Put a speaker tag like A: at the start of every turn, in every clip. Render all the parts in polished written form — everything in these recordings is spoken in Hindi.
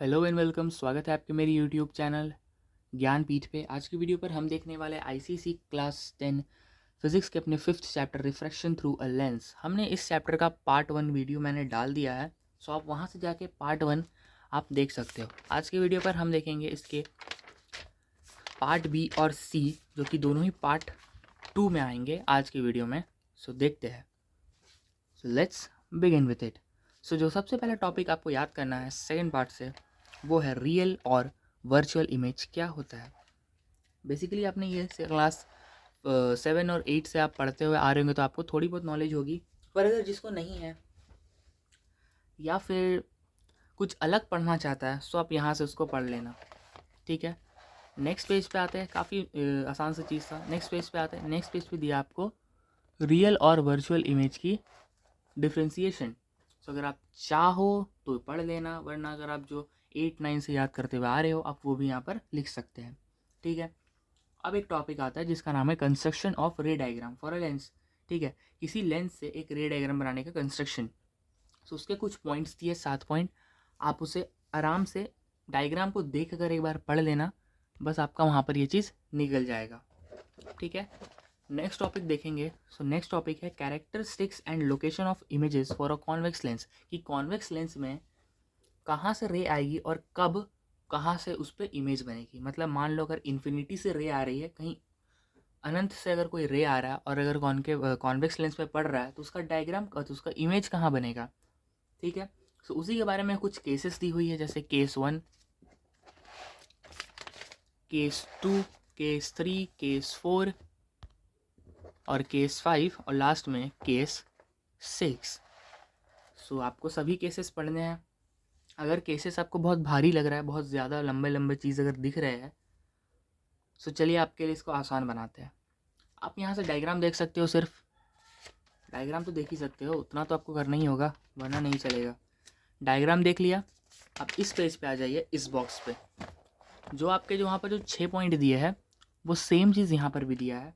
A: Hello and welcome. स्वागत है आपके मेरी यूट्यूब चैनल ज्ञानपीठ पे। आज की वीडियो पर हम देखने वाले आईसीसी क्लास 10 फिजिक्स के अपने 5th chapter refraction through a lens. हमने इस चैप्टर का पार्ट 1 वीडियो मैंने डाल दिया है, सो आप वहाँ से जाके पार्ट 1 आप देख सकते हो। आज के वीडियो पर हम देखेंगे इसके पार्ट बी और सी, जो कि दोनों ही पार्ट 2 में आएंगे आज की वीडियो में। सो देखते हैं। So let's begin with it. So जो सबसे पहला टॉपिक आपको याद करना है सेकेंड पार्ट से, वो है रियल और वर्चुअल इमेज क्या होता है। बेसिकली आपने ये क्लास 7 और 8 से आप पढ़ते हुए आ रहे होंगे, तो आपको थोड़ी बहुत नॉलेज होगी। पर अगर जिसको नहीं है या फिर कुछ अलग पढ़ना चाहता है, तो आप यहाँ से उसको पढ़ लेना, ठीक है। नेक्स्ट पेज पे आते हैं। काफ़ी आसान सी चीज़ था। नेक्स्ट पेज पे आते हैं। नेक्स्ट पेज पे दिया आपको रियल और वर्चुअल इमेज की डिफ्रेंसिएशन। सो अगर आप चाहो तो पढ़ लेना, वरना अगर आप जो 8-9 से याद करते हुए आ रहे हो, आप वो भी यहाँ पर लिख सकते हैं, ठीक है। अब एक टॉपिक आता है जिसका नाम है कंस्ट्रक्शन ऑफ रे डायग्राम फॉर अ लेंस, ठीक है। किसी लेंस से एक रे डायग्राम बनाने का कंस्ट्रक्शन। सो उसके कुछ पॉइंट्स दिए, 7 पॉइंट। आप उसे आराम से डायग्राम को देख कर एक बार पढ़ लेना, बस आपका वहाँ पर ये चीज़ निकल जाएगा, ठीक है। नेक्स्ट टॉपिक देखेंगे। सो नेक्स्ट टॉपिक है characteristics and location of images for a convex lens. कि कॉन्वेक्स लेंस में कहाँ से रे आएगी और कब कहाँ से उस पर इमेज बनेगी। मतलब मान लो अगर इन्फिनिटी से रे आ रही है, कहीं अनंत से अगर कोई रे आ रहा है और अगर कॉन्वेक्स लेंस पे पड़ रहा है, तो उसका डायग्राम तो उसका इमेज कहाँ बनेगा, ठीक है। सो उसी के बारे में कुछ केसेस दी हुई है, जैसे केस 1, केस 2, केस 3, केस 4 और केस 5 और लास्ट में केस 6। सो आपको सभी केसेस पढ़ने हैं। अगर केसेस आपको बहुत भारी लग रहा है, बहुत ज़्यादा लंबे लंबे चीज़ अगर दिख रहे हैं, सो चलिए आपके लिए इसको आसान बनाते हैं। आप यहाँ से डायग्राम देख सकते हो। सिर्फ डायग्राम तो देख ही सकते हो, उतना तो आपको करना ही होगा, वरना नहीं चलेगा। डायग्राम देख लिया। अब इस पेज पे आ जाइए, इस बॉक्स पे जो आपके जो वहाँ पर जो 6 पॉइंट दिए हैं, वो सेम चीज़ यहाँ पर भी दिया है,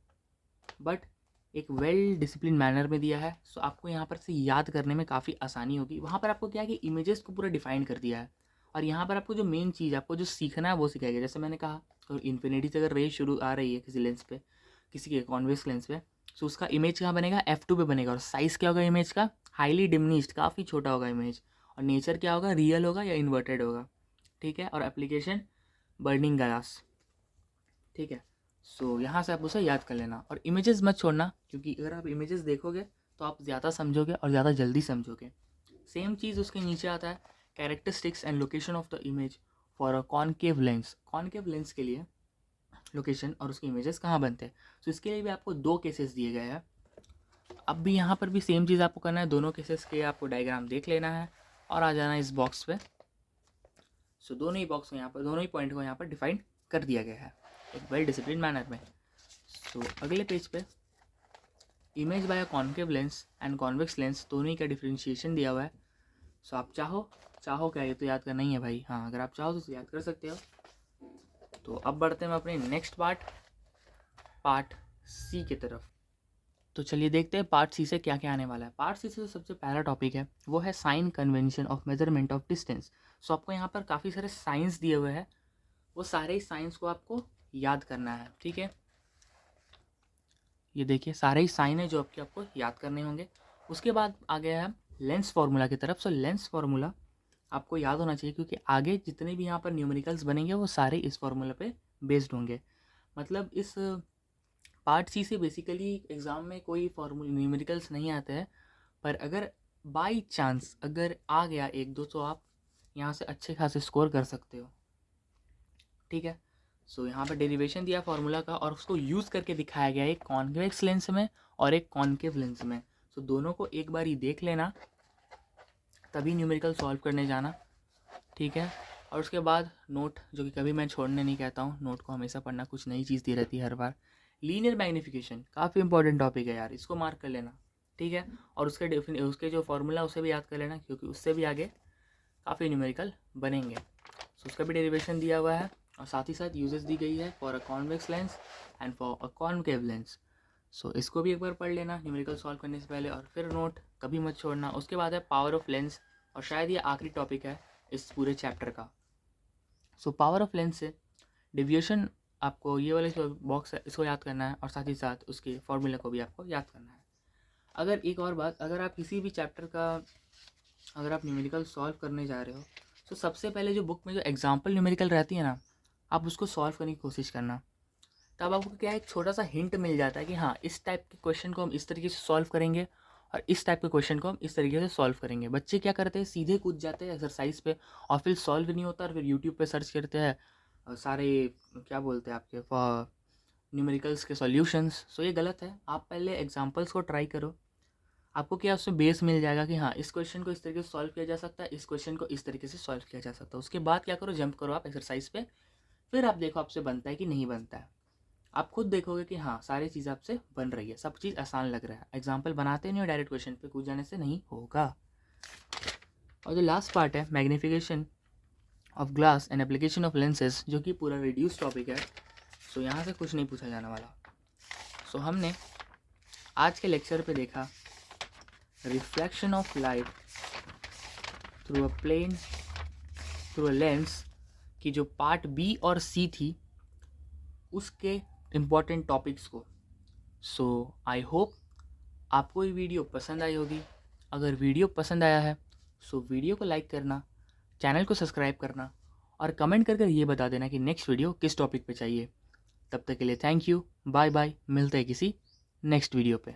A: बट एक वेल डिसिप्लिन मैनर में दिया है। सो आपको यहाँ पर से याद करने में काफ़ी आसानी होगी। वहाँ पर आपको क्या है कि इमेजेस को पूरा डिफाइन कर दिया है, और यहाँ पर आपको जो मेन चीज़ आपको जो सीखना है वो सिखाएगा। जैसे मैंने कहा, तो इन्फिनिटी से अगर रे शुरू आ रही है किसी लेंस पे, किसी के कॉन्वेक्स लेंस पे, तो उसका इमेज कहाँ बनेगा, F2 पे बनेगा। और साइज़ क्या होगा इमेज का, हाईली डिमिनिश्ड, काफ़ी छोटा होगा इमेज। और नेचर क्या होगा, रियल होगा या इन्वर्टेड होगा, ठीक है। और एप्लीकेशन बर्निंग ग्लास, ठीक है। सो यहाँ से आप उसे याद कर लेना, और इमेजेस मत छोड़ना, क्योंकि अगर आप इमेजेस देखोगे तो आप ज़्यादा समझोगे और ज़्यादा जल्दी समझोगे। सेम चीज़ उसके नीचे आता है, characteristics and location of the image for a concave lens. Concave lens के लिए लोकेशन और उसके इमेजेस कहाँ बनते हैं। सो इसके लिए भी आपको 2 केसेस दिए गए हैं। अब भी यहाँ पर भी सेम चीज़ आपको करना है, दोनों केसेस के आपको डायग्राम देख लेना है और आ जाना है इस बॉक्स पे। सो दोनों ही बॉक्स को यहाँ पर, दोनों ही पॉइंट को यहाँ पर डिफाइन कर दिया गया है एक वेल डिसिप्लिन मैनर में। सो अगले पेज पे image by concave lens and convex lens दोनों ही का डिफरेंशिएशन दिया हुआ है। सो आप चाहो क्या, ये तो याद करना ही है भाई। हाँ, अगर आप चाहो तो याद कर सकते हो। तो अब बढ़ते हैं अपने नेक्स्ट पार्ट सी की तरफ। तो चलिए देखते हैं पार्ट सी से क्या क्या आने वाला है। पार्ट सी से जो सबसे पहला टॉपिक है वो है sign convention of measurement of distance. So आपको यहाँ पर काफ़ी सारे साइंस दिए हुए हैं, वो सारे ही साइंस को आपको याद करना है, ठीक है। ये देखिए सारे ही साइन है जो आपको याद करने होंगे। उसके बाद आ गया है लेंस फार्मूला की तरफ। सो लेंस फार्मूला आपको याद होना चाहिए, क्योंकि आगे जितने भी यहाँ पर न्यूमेरिकल्स बनेंगे वो सारे इस फार्मूला पे बेस्ड होंगे। मतलब इस पार्ट सी से बेसिकली एग्ज़ाम में कोई फार्मूला न्यूमेरिकल्स नहीं आते हैं, पर अगर बाई चांस अगर आ गया एक दो, तो आप यहाँ से अच्छे खासे स्कोर कर सकते हो, ठीक है। सो यहाँ पर डेरिवेशन दिया फार्मूला का, और उसको यूज़ करके दिखाया गया एक कॉन्वेक्स लेंस में और एक कॉन्केव लेंस में। सो दोनों को एक बार ही देख लेना, तभी न्यूमेरिकल सॉल्व करने जाना, ठीक है। और उसके बाद नोट, जो कि कभी मैं छोड़ने नहीं कहता हूँ, नोट को हमेशा पढ़ना, कुछ नई चीज़ दी रहती है हर बार। लीनियर मैग्नीफिकेशन काफ़ी इंपॉर्टेंट टॉपिक है यार, इसको मार्क कर लेना, ठीक है। और उसके जो फार्मूला उसे भी याद कर लेना, क्योंकि उससे भी आगे काफ़ी न्यूमेरिकल बनेंगे। सो उसका भी डेरिवेशन दिया हुआ है, और साथ ही साथ यूजेस दी गई है for a convex lens and for a concave lens. So इसको भी एक बार पढ़ लेना न्यूमेरिकल सॉल्व करने से पहले, और फिर नोट कभी मत छोड़ना। उसके बाद है पावर ऑफ लेंस, और शायद ये आखिरी टॉपिक है इस पूरे चैप्टर का। सो पावर ऑफ लेंस से डेविएशन आपको ये वाले जो बॉक्स है इसको याद करना है और साथ ही साथ उसके फॉर्मूला को भी आपको याद करना है। अगर एक और बात, अगर आप किसी भी चैप्टर का अगर आप न्यूमेरिकल सॉल्व करने जा रहे हो तो सबसे पहले जो बुक में जो एग्जाम्पल न्यूमेरिकल रहती है ना, आप उसको सॉल्व करने की कोशिश करना। तब आपको क्या एक छोटा सा हिंट मिल जाता है कि हाँ इस टाइप के क्वेश्चन को हम इस तरीके से सॉल्व करेंगे और इस टाइप के क्वेश्चन को हम इस तरीके से सॉल्व करेंगे। बच्चे क्या करते हैं, सीधे कूद जाते हैं एक्सरसाइज पे और फिर सॉल्व नहीं होता और फिर यूट्यूब पे सर्च करते हैं सारे क्या बोलते हैं आपके न्यूमेरिकल्स के सॉल्यूशंस। सो ये गलत है। आप पहले एग्जांपल्स को ट्राई करो, आपको क्या उसमें बेस मिल जाएगा कि हाँ इस क्वेश्चन को इस तरीके से सॉल्व किया जा सकता है, इस क्वेश्चन को इस तरीके से सॉल्व किया जा सकता है। उसके बाद क्या करो, जंप करो आप एक्सरसाइज पे, फिर आप देखो आपसे बनता है कि नहीं बनता है। आप खुद देखोगे कि हाँ सारी चीज़ आपसे बन रही है, सब चीज़ आसान लग रहा है। एग्जाम्पल बनाते नहीं हो डायरेक्ट क्वेश्चन पे कूद जाने से नहीं होगा। और जो लास्ट पार्ट है magnification of glass and application of lenses, जो कि पूरा रिड्यूस टॉपिक है। सो यहाँ से कुछ नहीं पूछा जाने वाला। सो हमने आज के लेक्चर पे देखा reflection of light through a plane through a lens की जो पार्ट बी और सी थी उसके इम्पॉर्टेंट टॉपिक्स को। सो आई होप आपको ये वीडियो पसंद आई होगी। अगर वीडियो पसंद आया है सो वीडियो को लाइक करना, चैनल को सब्सक्राइब करना और कमेंट कर ये बता देना कि नेक्स्ट वीडियो किस टॉपिक पे चाहिए। तब तक के लिए थैंक यू, बाय बाय, मिलते हैं किसी नेक्स्ट वीडियो पे।